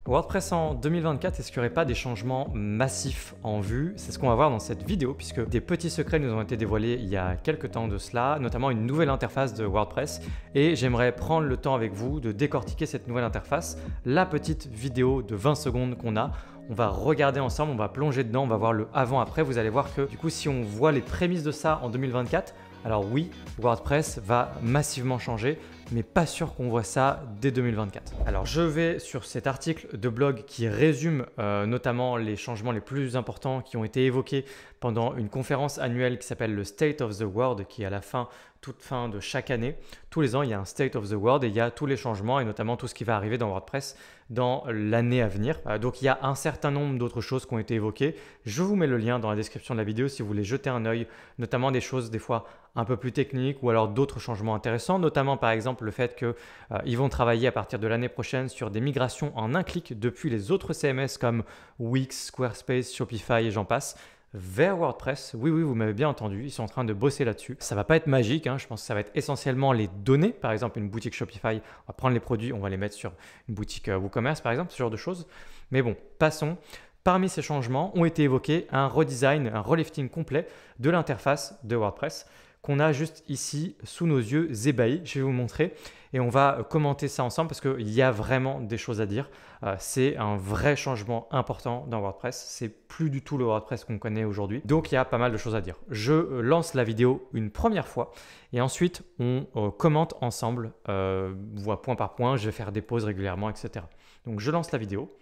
WordPress en 2024, est-ce qu'il n'y aurait pas des changements massifs en vue? C'est ce qu'on va voir dans cette vidéo, puisque des petits secrets nous ont été dévoilés il y a quelques temps de cela, notamment une nouvelle interface de WordPress, et j'aimerais prendre le temps avec vous de décortiquer cette nouvelle interface. La petite vidéo de 20 secondes qu'on a, on va regarder ensemble, on va plonger dedans, on va voir le avant-après. Vous allez voir que du coup, si on voit les prémices de ça en 2024, alors oui, WordPress va massivement changer, mais pas sûr qu'on voit ça dès 2024. Alors je vais sur cet article de blog qui résume notamment les changements les plus importants qui ont été évoqués pendant une conférence annuelle qui s'appelle le State of the World, qui est à la fin, toute fin de chaque année. Tous les ans, il y a un State of the World et il y a tous les changements et notamment tout ce qui va arriver dans WordPress dans l'année à venir. Donc il y a un certain nombre d'autres choses qui ont été évoquées. Je vous mets le lien dans la description de la vidéo si vous voulez jeter un œil, notamment des choses des fois un peu plus techniques ou alors d'autres changements intéressants, notamment par exemple le fait qu'ils vont travailler à partir de l'année prochaine sur des migrations en un clic depuis les autres CMS comme Wix, Squarespace, Shopify et j'en passe, vers WordPress. Oui, vous m'avez bien entendu, ils sont en train de bosser là-dessus. Ça va pas être magique, je pense que ça va être essentiellement les données. Par exemple, une boutique Shopify, on va prendre les produits, on va les mettre sur une boutique WooCommerce par exemple, ce genre de choses. Mais bon, passons. Parmi ces changements ont été évoqués un redesign, un relifting complet de l'interface de WordPress qu'on a juste ici sous nos yeux ébahis. Je vais vous montrer et on va commenter ça ensemble parce qu'il y a vraiment des choses à dire. C'est un vrai changement important dans WordPress. C'est plus du tout le WordPress qu'on connaît aujourd'hui. Donc il y a pas mal de choses à dire. Je lance la vidéo une première fois et ensuite on commente ensemble, point par point. Je vais faire des pauses régulièrement, etc. Donc je lance la vidéo.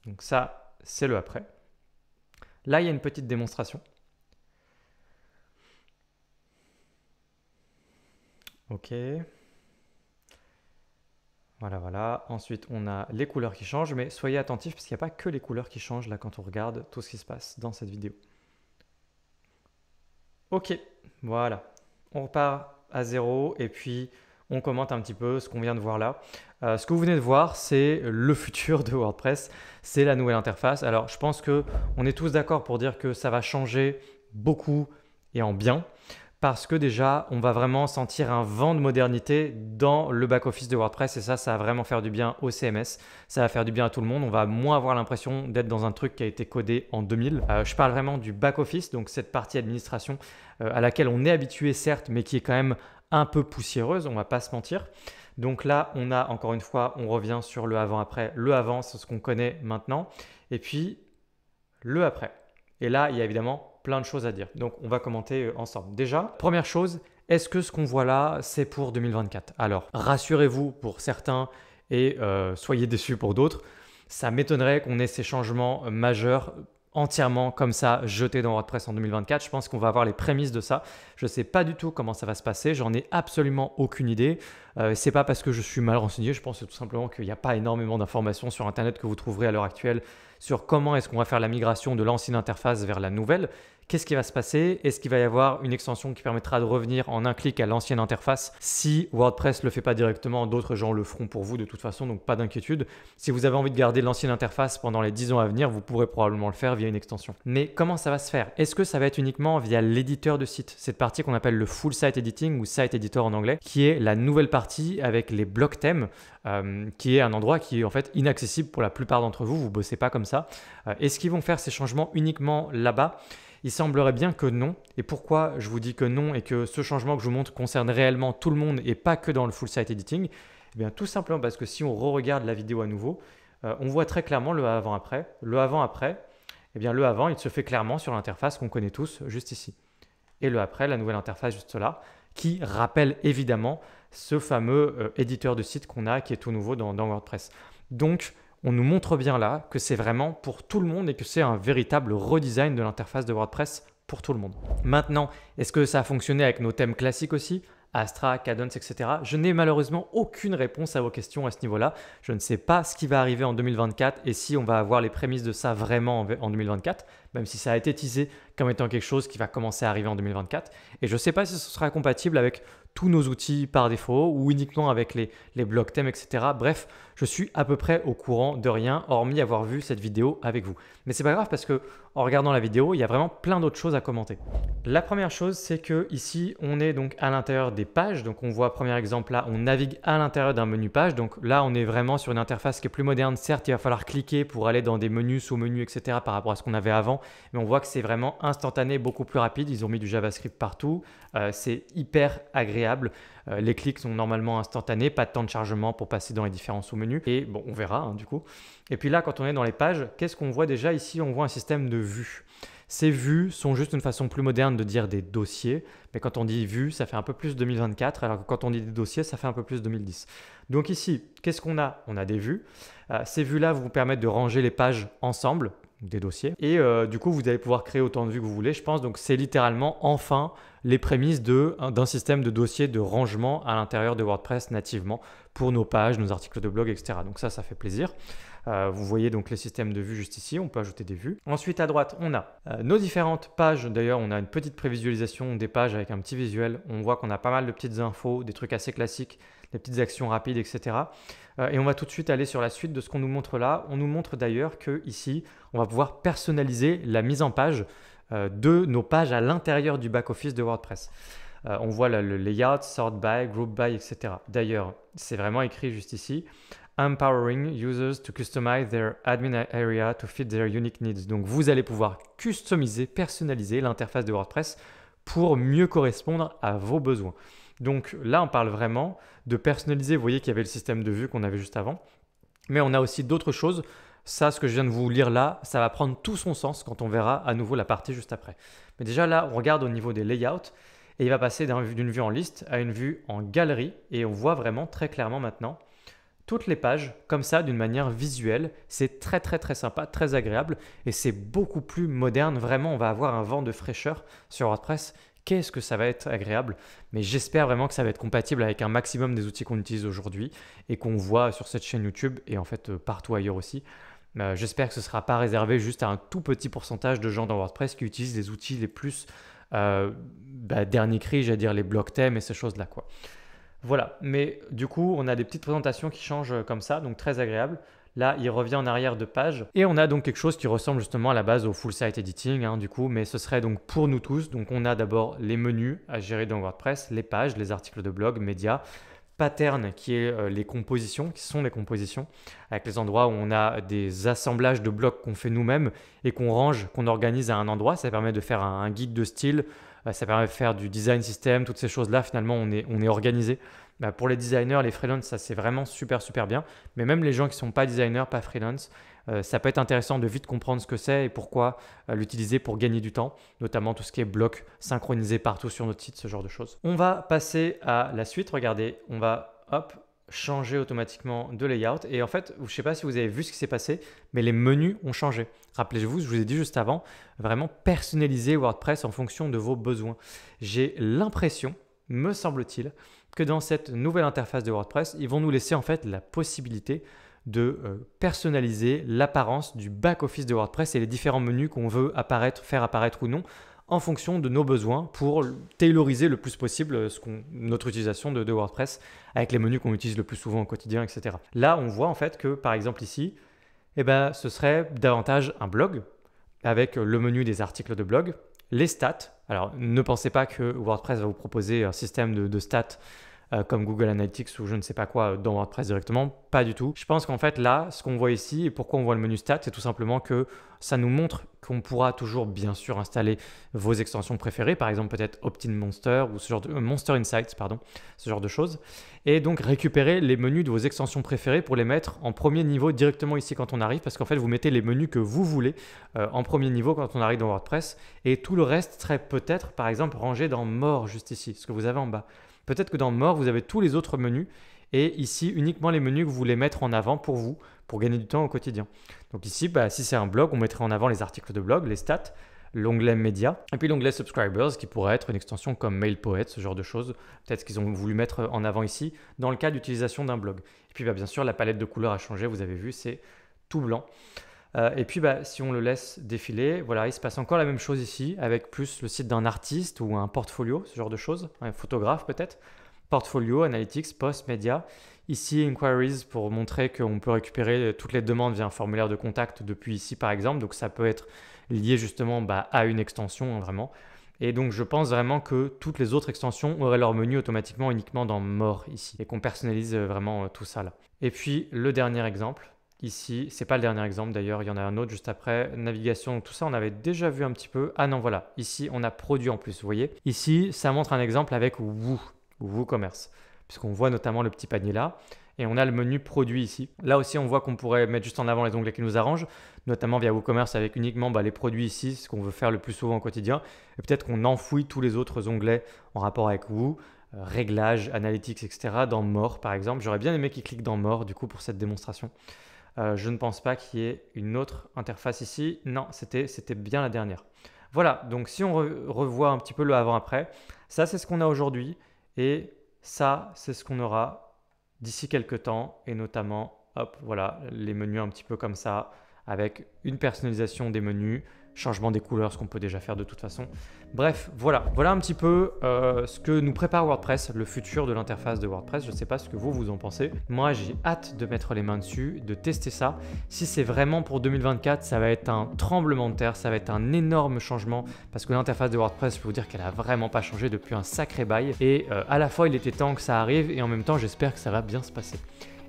Donc ça, c'est le après. Là, il y a une petite démonstration. Ok. Voilà. Ensuite, on a les couleurs qui changent, mais soyez attentifs parce qu'il n'y a pas que les couleurs qui changent là quand on regarde tout ce qui se passe dans cette vidéo. Ok, voilà. On repart à zéro et puis on commente un petit peu ce qu'on vient de voir là. Ce que vous venez de voir, c'est le futur de WordPress, c'est la nouvelle interface. Alors, je pense qu'on est tous d'accord pour dire que ça va changer beaucoup et en bien. Parce que déjà, on va vraiment sentir un vent de modernité dans le back-office de WordPress et ça va vraiment faire du bien au CMS. Ça va faire du bien à tout le monde. On va moins avoir l'impression d'être dans un truc qui a été codé en 2000. Je parle vraiment du back-office, donc cette partie administration à laquelle on est habitué certes, mais qui est quand même un peu poussiéreuse, on ne va pas se mentir. Donc là, on a encore une fois, on revient sur le avant-après. Le avant, c'est ce qu'on connaît maintenant. Et puis, le après. Et là, il y a évidemment plein de choses à dire. Donc, on va commenter ensemble. Déjà, première chose, est-ce que ce qu'on voit là, c'est pour 2024? Alors, rassurez-vous pour certains et soyez déçus pour d'autres. Ça m'étonnerait qu'on ait ces changements majeurs entièrement comme ça jetés dans WordPress en 2024. Je pense qu'on va avoir les prémices de ça. Je ne sais pas du tout comment ça va se passer. J'en ai absolument aucune idée. C'est pas parce que je suis mal renseigné. Je pense tout simplement qu'il n'y a pas énormément d'informations sur Internet que vous trouverez à l'heure actuelle sur comment est-ce qu'on va faire la migration de l'ancienne interface vers la nouvelle. Qu'est-ce qui va se passer? Est-ce qu'il va y avoir une extension qui permettra de revenir en un clic à l'ancienne interface? Si WordPress ne le fait pas directement, d'autres gens le feront pour vous de toute façon, donc pas d'inquiétude. Si vous avez envie de garder l'ancienne interface pendant les 10 ans à venir, vous pourrez probablement le faire via une extension. Mais comment ça va se faire? Est-ce que ça va être uniquement via l'éditeur de site? Cette partie qu'on appelle le Full Site Editing ou Site Editor en anglais, qui est la nouvelle partie avec les blocs thèmes, qui est un endroit qui est en fait inaccessible pour la plupart d'entre vous. Vous ne bossez pas comme ça. Est-ce qu'ils vont faire ces changements uniquement là-bas? Il semblerait bien que non. Et pourquoi je vous dis que non et que ce changement que je vous montre concerne réellement tout le monde et pas que dans le Full Site Editing? Eh bien, tout simplement parce que si on re-regarde la vidéo à nouveau, on voit très clairement le avant-après. Le avant-après, eh bien le avant, il se fait clairement sur l'interface qu'on connaît tous juste ici. Et le après, la nouvelle interface juste là, qui rappelle évidemment ce fameux éditeur de site qu'on a qui est tout nouveau dans WordPress. Donc, on nous montre bien là que c'est vraiment pour tout le monde et que c'est un véritable redesign de l'interface de WordPress pour tout le monde. Maintenant, est-ce que ça a fonctionné avec nos thèmes classiques aussi? Astra, Kadence, etc. Je n'ai malheureusement aucune réponse à vos questions à ce niveau-là. Je ne sais pas ce qui va arriver en 2024 et si on va avoir les prémices de ça vraiment en 2024, même si ça a été teasé comme étant quelque chose qui va commencer à arriver en 2024. Et je ne sais pas si ce sera compatible avec tous nos outils par défaut ou uniquement avec les blocs thèmes, etc. Bref, je suis à peu près au courant de rien, hormis avoir vu cette vidéo avec vous. Mais c'est pas grave parce que en regardant la vidéo, il y a vraiment plein d'autres choses à commenter. La première chose, c'est que ici, on est donc à l'intérieur des pages. Donc on voit, premier exemple là, on navigue à l'intérieur d'un menu page. Donc là, on est vraiment sur une interface qui est plus moderne. Certes, il va falloir cliquer pour aller dans des menus, sous-menus, etc. par rapport à ce qu'on avait avant. Mais on voit que c'est vraiment instantané, beaucoup plus rapide. Ils ont mis du JavaScript partout. C'est hyper agréable. Les clics sont normalement instantanés, pas de temps de chargement pour passer dans les différents sous-menus. Et bon, on verra du coup. Et puis là, quand on est dans les pages, qu'est-ce qu'on voit déjà ici? On voit un système de vues. Ces vues sont juste une façon plus moderne de dire des dossiers. Mais quand on dit vues, ça fait un peu plus 2024, alors que quand on dit des dossiers, ça fait un peu plus 2010. Donc ici, qu'est-ce qu'on a? On a des vues. Ces vues-là vous permettent de ranger les pages ensemble, des dossiers. Et du coup, vous allez pouvoir créer autant de vues que vous voulez, je pense. Donc, c'est littéralement enfin les prémices d'un système de dossiers de rangement à l'intérieur de WordPress nativement pour nos pages, nos articles de blog, etc. Donc ça fait plaisir. Vous voyez donc les systèmes de vues juste ici, on peut ajouter des vues. Ensuite à droite, on a nos différentes pages. D'ailleurs, on a une petite prévisualisation des pages avec un petit visuel. On voit qu'on a pas mal de petites infos, des trucs assez classiques, des petites actions rapides, etc. Et on va tout de suite aller sur la suite de ce qu'on nous montre là. On nous montre d'ailleurs qu'ici, on va pouvoir personnaliser la mise en page de nos pages à l'intérieur du back-office de WordPress. On voit le layout, sort by, group by, etc. D'ailleurs, c'est vraiment écrit juste ici. Empowering users to customize their admin area to fit their unique needs. Donc, vous allez pouvoir customiser, personnaliser l'interface de WordPress pour mieux correspondre à vos besoins. Donc là, on parle vraiment de personnaliser. Vous voyez qu'il y avait le système de vue qu'on avait juste avant. Mais on a aussi d'autres choses. Ça, ce que je viens de vous lire là, ça va prendre tout son sens quand on verra à nouveau la partie juste après. Mais déjà là, on regarde au niveau des layouts et il va passer d'une vue en liste à une vue en galerie. Et on voit vraiment très clairement maintenant toutes les pages comme ça d'une manière visuelle. C'est très sympa, très agréable et c'est beaucoup plus moderne. Vraiment, on va avoir un vent de fraîcheur sur WordPress. Qu'est-ce que ça va être agréable, mais j'espère vraiment que ça va être compatible avec un maximum des outils qu'on utilise aujourd'hui et qu'on voit sur cette chaîne YouTube et en fait partout ailleurs aussi. J'espère que ce ne sera pas réservé juste à un tout petit pourcentage de gens dans WordPress qui utilisent les outils les plus dernier cri, j'allais dire les blocs thèmes et ces choses-là, quoi. Voilà, mais du coup, on a des petites présentations qui changent comme ça, donc très agréable. Là, il revient en arrière de page et on a donc quelque chose qui ressemble justement à la base au full site editing du coup, mais ce serait donc pour nous tous. Donc, on a d'abord les menus à gérer dans WordPress, les pages, les articles de blog, médias, pattern qui est les compositions, qui sont les compositions, avec les endroits où on a des assemblages de blocs qu'on fait nous-mêmes et qu'on range, qu'on organise à un endroit. Ça permet de faire un guide de style, ça permet de faire du design system, toutes ces choses-là. Finalement, on est organisé. Pour les designers, les freelance, ça c'est vraiment super bien. Mais même les gens qui ne sont pas designers, pas freelance, ça peut être intéressant de vite comprendre ce que c'est et pourquoi l'utiliser pour gagner du temps, notamment tout ce qui est bloc synchronisé partout sur notre site, ce genre de choses. On va passer à la suite. Regardez, on va changer automatiquement de layout. Et en fait, je ne sais pas si vous avez vu ce qui s'est passé, mais les menus ont changé. Rappelez-vous, je vous ai dit juste avant, vraiment personnaliser WordPress en fonction de vos besoins. J'ai l'impression, me semble-t-il, que dans cette nouvelle interface de WordPress, ils vont nous laisser en fait la possibilité de personnaliser l'apparence du back-office de WordPress et les différents menus qu'on veut faire apparaître ou non en fonction de nos besoins pour tailoriser le plus possible notre utilisation de WordPress avec les menus qu'on utilise le plus souvent au quotidien, etc. Là, on voit en fait que par exemple ici, ce serait davantage un blog avec le menu des articles de blog, les stats. Alors, ne pensez pas que WordPress va vous proposer un système de stats comme Google Analytics ou je ne sais pas quoi dans WordPress directement. Pas du tout. Je pense qu'en fait, là, ce qu'on voit ici et pourquoi on voit le menu stats, c'est tout simplement que ça nous montre qu'on pourra toujours, bien sûr, installer vos extensions préférées, par exemple peut-être Opt-in Monster ou ce genre de Monster Insights, ce genre de choses. Et donc, récupérer les menus de vos extensions préférées pour les mettre en premier niveau directement ici quand on arrive, parce qu'en fait, vous mettez les menus que vous voulez en premier niveau quand on arrive dans WordPress et tout le reste serait peut-être, par exemple, rangé dans More juste ici, ce que vous avez en bas. Peut-être que dans More, vous avez tous les autres menus et ici, uniquement les menus que vous voulez mettre en avant pour vous, pour gagner du temps au quotidien. Donc ici, si c'est un blog, on mettrait en avant les articles de blog, les stats, l'onglet médias et puis l'onglet subscribers qui pourrait être une extension comme MailPoet, ce genre de choses. Peut-être qu'ils ont voulu mettre en avant ici dans le cas d'utilisation d'un blog. Et puis bien sûr, la palette de couleurs a changé, vous avez vu, c'est tout blanc. Et puis si on le laisse défiler, voilà, il se passe encore la même chose ici avec plus le site d'un artiste ou un portfolio, ce genre de choses, un photographe peut-être. Portfolio, Analytics, Post, Media. Ici, Inquiries pour montrer qu'on peut récupérer toutes les demandes via un formulaire de contact depuis ici par exemple. Donc ça peut être lié justement à une extension hein, vraiment. Et donc je pense vraiment que toutes les autres extensions auraient leur menu automatiquement uniquement dans More ici et qu'on personnalise vraiment tout ça là. Et puis le dernier exemple. Ici, c'est pas le dernier exemple d'ailleurs, il y en a un autre juste après. Navigation, tout ça, on avait déjà vu un petit peu. Ah non, voilà, ici, on a produit en plus, vous voyez. Ici, ça montre un exemple avec WooCommerce, puisqu'on voit notamment le petit panier là. Et on a le menu produit ici. Là aussi, on voit qu'on pourrait mettre juste en avant les onglets qui nous arrangent, notamment via WooCommerce avec uniquement les produits ici, ce qu'on veut faire le plus souvent au quotidien. Et peut-être qu'on enfouit tous les autres onglets en rapport avec Woo, réglages, analytics, etc. dans More par exemple. J'aurais bien aimé qu'ils cliquent dans More du coup pour cette démonstration. Je ne pense pas qu'il y ait une autre interface ici. Non, c'était bien la dernière. Voilà, donc si on revoit un petit peu le avant-après, ça c'est ce qu'on a aujourd'hui et ça c'est ce qu'on aura d'ici quelques temps et notamment, hop, voilà, les menus un petit peu comme ça avec une personnalisation des menus, changement des couleurs, ce qu'on peut déjà faire de toute façon. Bref, voilà un petit peu ce que nous prépare WordPress, le futur de l'interface de WordPress. Je ne sais pas ce que vous en pensez. Moi, j'ai hâte de mettre les mains dessus, de tester ça. Si c'est vraiment pour 2024, ça va être un tremblement de terre, ça va être un énorme changement parce que l'interface de WordPress, je peux vous dire qu'elle n'a vraiment pas changé depuis un sacré bail. Et à la fois, il était temps que ça arrive et en même temps, j'espère que ça va bien se passer.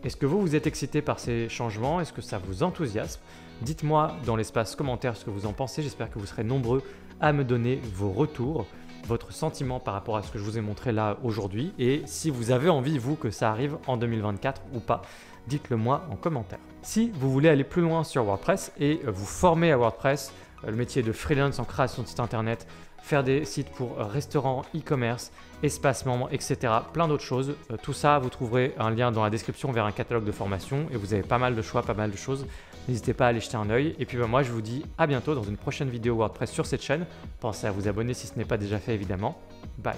Est-ce que vous êtes excité par ces changements? Est-ce que ça vous enthousiasme? Dites-moi dans l'espace commentaire ce que vous en pensez. J'espère que vous serez nombreux à me donner vos retours, votre sentiment par rapport à ce que je vous ai montré là aujourd'hui. Et si vous avez envie, vous, que ça arrive en 2024 ou pas, dites-le moi en commentaire. Si vous voulez aller plus loin sur WordPress et vous former à WordPress, le métier de freelance en création de site internet, faire des sites pour restaurants, e-commerce, espace membres, etc. Plein d'autres choses. Tout ça, vous trouverez un lien dans la description vers un catalogue de formation et vous avez pas mal de choix, pas mal de choses. N'hésitez pas à aller jeter un œil. Et puis moi, je vous dis à bientôt dans une prochaine vidéo WordPress sur cette chaîne. Pensez à vous abonner si ce n'est pas déjà fait évidemment. Bye.